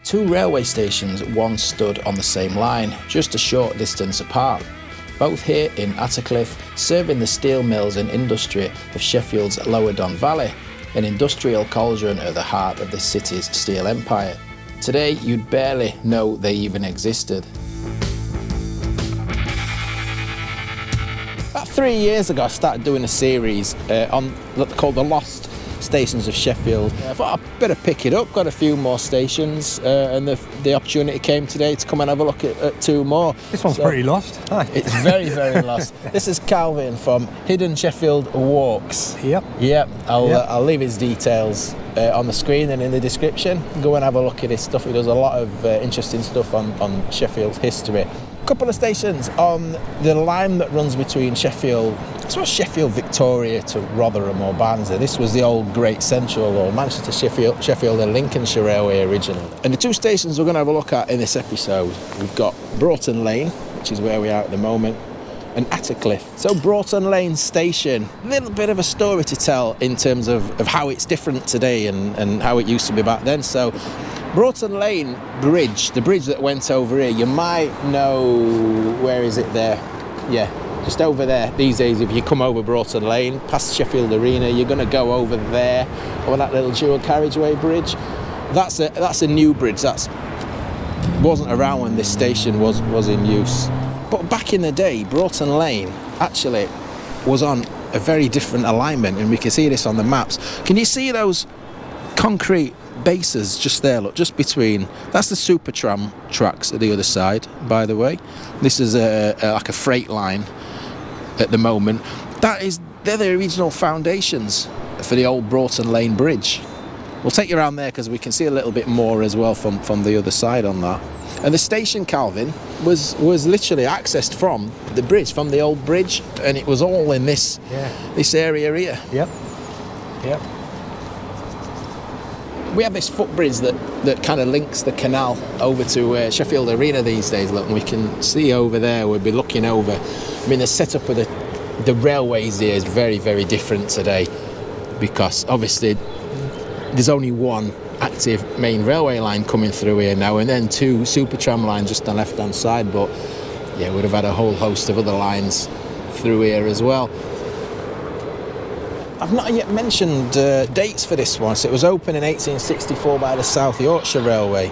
Two railway stations once stood on the same line, just a short distance apart. Both here in Attercliffe, serving the steel mills and industry of Sheffield's Lower Don Valley, an industrial cauldron at the heart of the city's steel empire. Today, you'd barely know they even existed. About 3 years ago, I started doing a series called The Lost Stations of Sheffield. I thought I'd better pick it up, got a few more stations, and the opportunity came today to come and have a look at two more. This one's pretty lost. Hi. It's very, very lost. This is Calvin from Hidden Sheffield Walks. Yep. I'll leave his details on the screen and in the description. Go and have a look at his stuff. He does a lot of interesting stuff on Sheffield's history. A couple of stations on the line that runs between Sheffield Victoria to Rotherham or Barnsley. This was the old Great Central or Manchester Sheffield and Lincolnshire Railway originally. And the two stations we're going to have a look at in this episode, we've got Broughton Lane, which is where we are at the moment, and Attercliffe. So Broughton Lane Station, a little bit of a story to tell in terms of how it's different today and how it used to be back then. So Broughton Lane Bridge, the bridge that went over here, you might know, where is it there? Yeah, just over there. These days, if you come over Broughton Lane, past Sheffield Arena, you're going to go over there, over that little dual carriageway bridge. That's a new bridge. That wasn't around when this station was in use. But back in the day, Broughton Lane actually was on a very different alignment, and we can see this on the maps. Can you see those concrete bases just there? Look, just between. That's the Supertram tracks at the other side, by the way. This is like a freight line at the moment. They're the original foundations for the old Broughton Lane Bridge. We'll take you around there because we can see a little bit more as well from the other side on that. And the station, Calvin, was literally accessed from the bridge, from the old bridge, and it was all in this area here. Yep. We have this footbridge that kind of links the canal over to Sheffield Arena these days. Look, and we can see over there, we'll be looking over. I mean, the setup of the railways here is very, very different today because obviously there's only one active main railway line coming through here now, and then two Supertram lines just on the left-hand side. But yeah, we'd have had a whole host of other lines through here as well. I've not yet mentioned dates for this one. So it was opened in 1864 by the South Yorkshire Railway,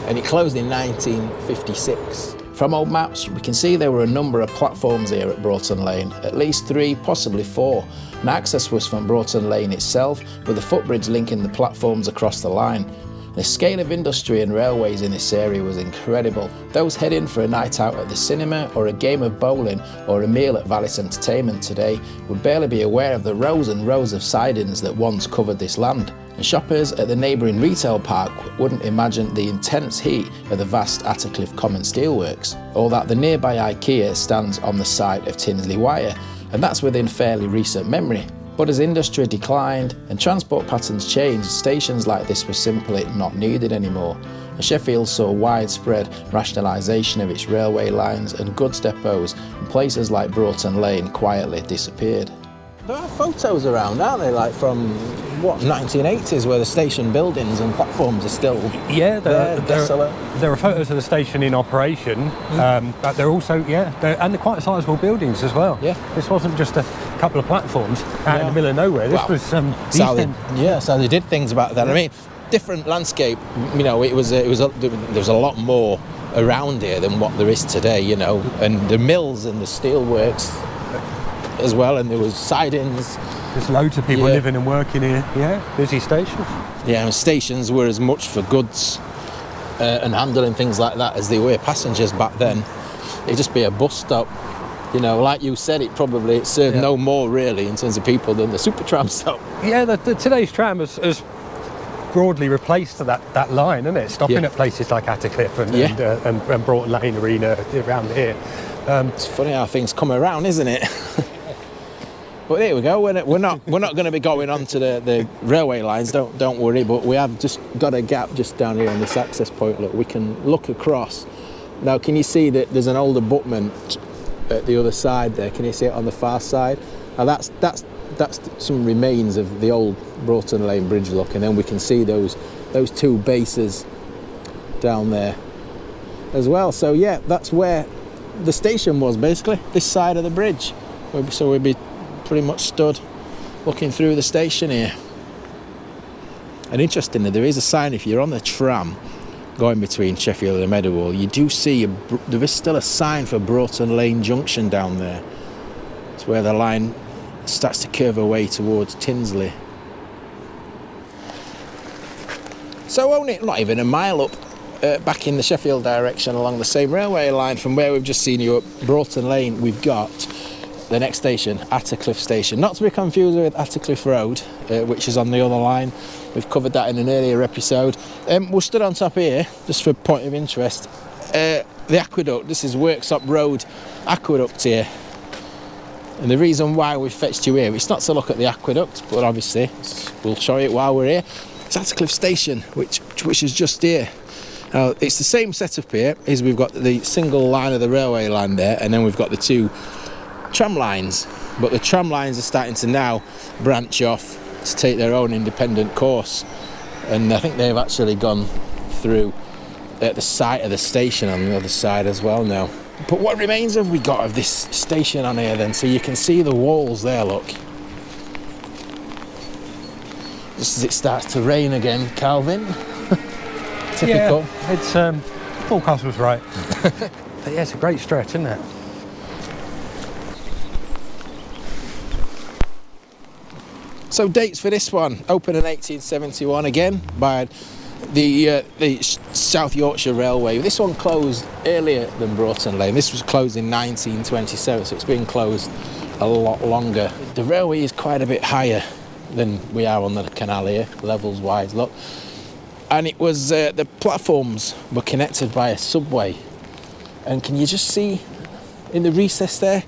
and it closed in 1956. From old maps, we can see there were a number of platforms here at Broughton Lane, at least 3, possibly 4. And access was from Broughton Lane itself, with a footbridge linking the platforms across the line. The scale of industry and railways in this area was incredible. Those heading for a night out at the cinema or a game of bowling or a meal at Valley's Entertainment today would barely be aware of the rows and rows of sidings that once covered this land. And shoppers at the neighbouring retail park wouldn't imagine the intense heat of the vast Attercliffe Common Steelworks, or that the nearby IKEA stands on the site of Tinsley Wire, and that's within fairly recent memory. But as industry declined and transport patterns changed, stations like this were simply not needed anymore. And Sheffield saw widespread rationalisation of its railway lines, and goods depots and places like Broughton Lane quietly disappeared. There are photos around, aren't there, like from, 1980s, where the station buildings and platforms are still desolate? There are photos of the station in operation, but they're also, and they're quite sizable buildings as well. Yeah. This wasn't just a couple of platforms out in the middle of nowhere. This was so they did things back then. I mean, different landscape. You know, there was a lot more around here than what there is today. You know, and the mills and the steelworks as well, and there was sidings. There's loads of people living and working here. Yeah, busy station. Yeah, and stations were as much for goods and handling things like that as they were passengers back then. It'd just be a bus stop. You know, like you said, it served no more really in terms of people than the Supertram stop. Yeah, today's tram has broadly replaced that line, isn't it? Stopping at places like Attercliffe and Broughton Lane Arena around here. It's funny how things come around, isn't it? But there we go. We're not going to be going on to the railway lines. Don't worry. But we have just got a gap just down here on this access point. Look, we can look across. Now, can you see that there's an old abutment at the other side there? Can you see it on the far side? Now that's some remains of the old Broughton Lane Bridge. Look, and then we can see those two bases down there as well. So yeah, that's where the station was, basically, this side of the bridge. So we'd be pretty much stood looking through the station here. And interestingly, there is a sign, if you're on the tram going between Sheffield and Meadowhall, you do see there is still a sign for Broughton Lane Junction down there. It's where the line starts to curve away towards Tinsley. So only not even a mile up back in the Sheffield direction along the same railway line from where we've just seen you up Broughton Lane, we've got the next station, Attercliffe Station. Not to be confused with Attercliffe Road, which is on the other line. We've covered that in an earlier episode. We're stood on top here, just for a point of interest. The Aqueduct, this is Worksop Road Aqueduct here. And the reason why we've fetched you here, it's not to look at the aqueduct, but obviously we'll show you it while we're here. It's Attercliffe Station, which is just here. Now, it's the same setup here, is we've got the single line of the railway line there, and then we've got the two tram lines. But the tram lines are starting to now branch off to take their own independent course. And I think they've actually gone through at the site of the station on the other side as well now. But what remains have we got of this station on here then? So you can see the walls there, look. Just as it starts to rain again, Calvin. Typical. Yeah, it's forecast was right. But yeah, it's a great stretch, isn't it? So dates for this one, open in 1871 again by the South Yorkshire Railway. This one closed earlier than Broughton Lane. This was closed in 1927, so it's been closed a lot longer. The railway is quite a bit higher than we are on the canal here, levels wise, look. And it was, the platforms were connected by a subway. And can you just see in the recess there,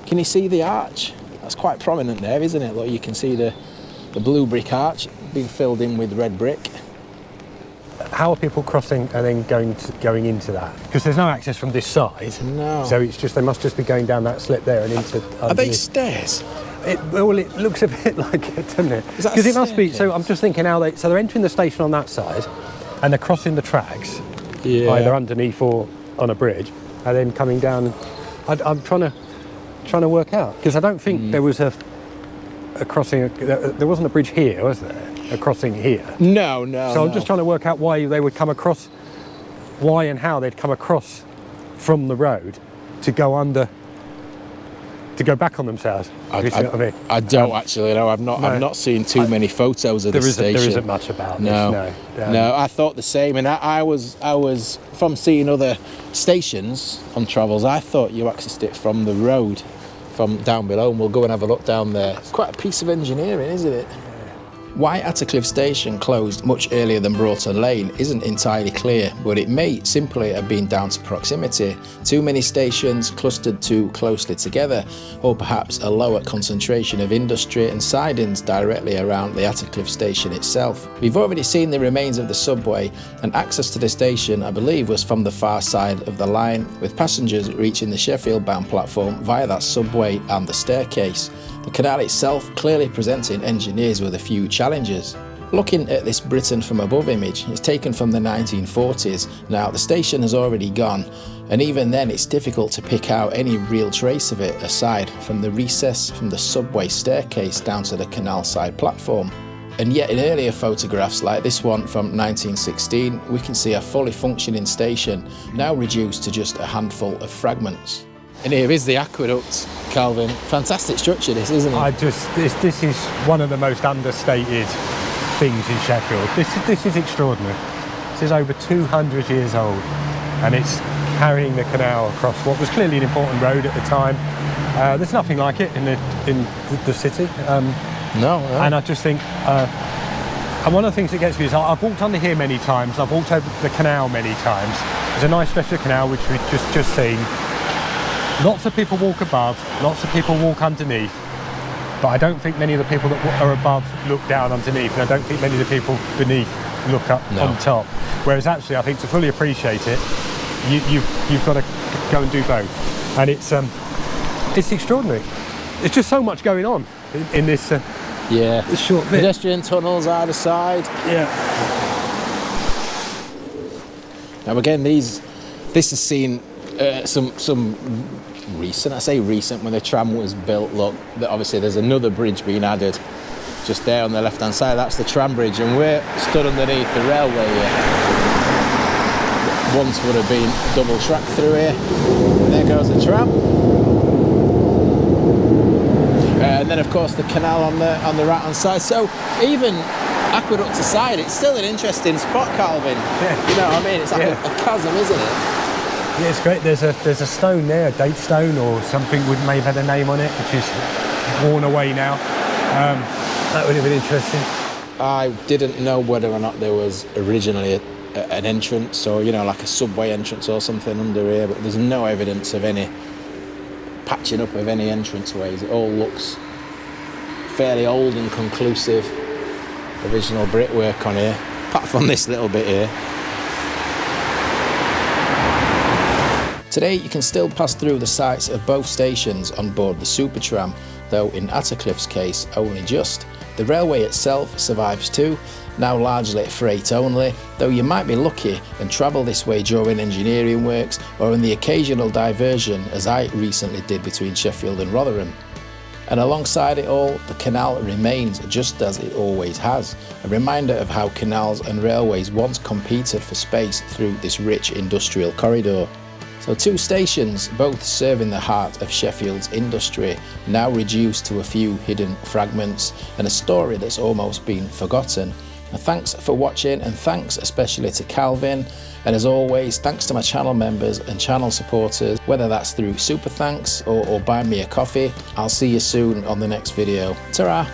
can you see the arch? That's quite prominent there, isn't it? Look, you can see the blue brick arch being filled in with red brick. How are people crossing and then going into that? Because there's no access from this side. No. So it's just, they must just be going down that slip there and into... Are they stairs? Well, it looks a bit like it, doesn't it? Because it must be. So I'm just thinking how they're entering the station on that side, and they're crossing the tracks, either underneath or on a bridge, and then coming down. I'm trying to work out, because I don't think there was a crossing. There wasn't a bridge here, was there? A crossing here. No. So I'm just trying to work out why they would come across, why and how they'd come across from the road to go under. To go back on themselves. I don't actually know. I've not seen too many photos of the station. There isn't much about this. No. I thought the same, and I was from seeing other stations on travels. I thought you accessed it from the road, from down below, and we'll go and have a look down there. It's quite a piece of engineering, isn't it? Why Attercliffe Station closed much earlier than Broughton Lane isn't entirely clear, but it may simply have been down to proximity, too many stations clustered too closely together, or perhaps a lower concentration of industry and sidings directly around the Attercliffe Station itself. We've already seen the remains of the subway, and access to the station, I believe, was from the far side of the line, with passengers reaching the Sheffield-bound platform via that subway and the staircase. The canal itself clearly presenting engineers with a few challenges. Looking at this Britain from above image, it's taken from the 1940s. Now the station has already gone, and even then it's difficult to pick out any real trace of it aside from the recess from the subway staircase down to the canal side platform. And yet in earlier photographs like this one from 1916, we can see a fully functioning station, now reduced to just a handful of fragments. And here is the aqueduct, Calvin. Fantastic structure this, isn't it? This is one of the most understated things in Sheffield. This is extraordinary. This is over 200 years old, and it's carrying the canal across what was clearly an important road at the time. There's nothing like it in the city. No. And I just think, and one of the things that gets me is I've walked under here many times. I've walked over the canal many times. There's a nice stretch of canal which we've just seen. Lots of people walk above, lots of people walk underneath, but I don't think many of the people that are above look down underneath, and I don't think many of the people beneath look up on top. Whereas actually, I think to fully appreciate it, you've got to go and do both, and it's extraordinary. There's just so much going on in this this short bit. Pedestrian tunnels either side. Yeah. Now again, this has seen some recent, I say recent, when the tram was built, look, obviously there's another bridge being added just there on the left hand side. That's the tram bridge, and we're stood underneath the railway here. Once would have been double track through here. And there goes the tram. And then of course the canal on the right hand side. So even Aqueduct aside, it's still an interesting spot, Calvin. Yeah. You know what I mean? It's like a chasm, isn't it? Yeah, it's great. There's a stone there, a date stone or something may have had a name on it, which is worn away now. That would have been interesting. I didn't know whether or not there was originally an entrance, or you know, like a subway entrance or something under here, but there's no evidence of any patching up of any entranceways. It all looks fairly old and conclusive original brickwork on here, apart from this little bit here. Today you can still pass through the sites of both stations on board the Supertram, though in Attercliffe's case only just. The railway itself survives too, now largely freight only, though you might be lucky and travel this way during engineering works or in the occasional diversion, as I recently did between Sheffield and Rotherham. And alongside it all, the canal remains just as it always has, a reminder of how canals and railways once competed for space through this rich industrial corridor. So two stations, both serving the heart of Sheffield's industry, now reduced to a few hidden fragments and a story that's almost been forgotten. And thanks for watching, and thanks especially to Calvin, and as always thanks to my channel members and channel supporters, whether that's through super thanks or buy me a coffee. I'll see you soon on the next video. Ta-ra!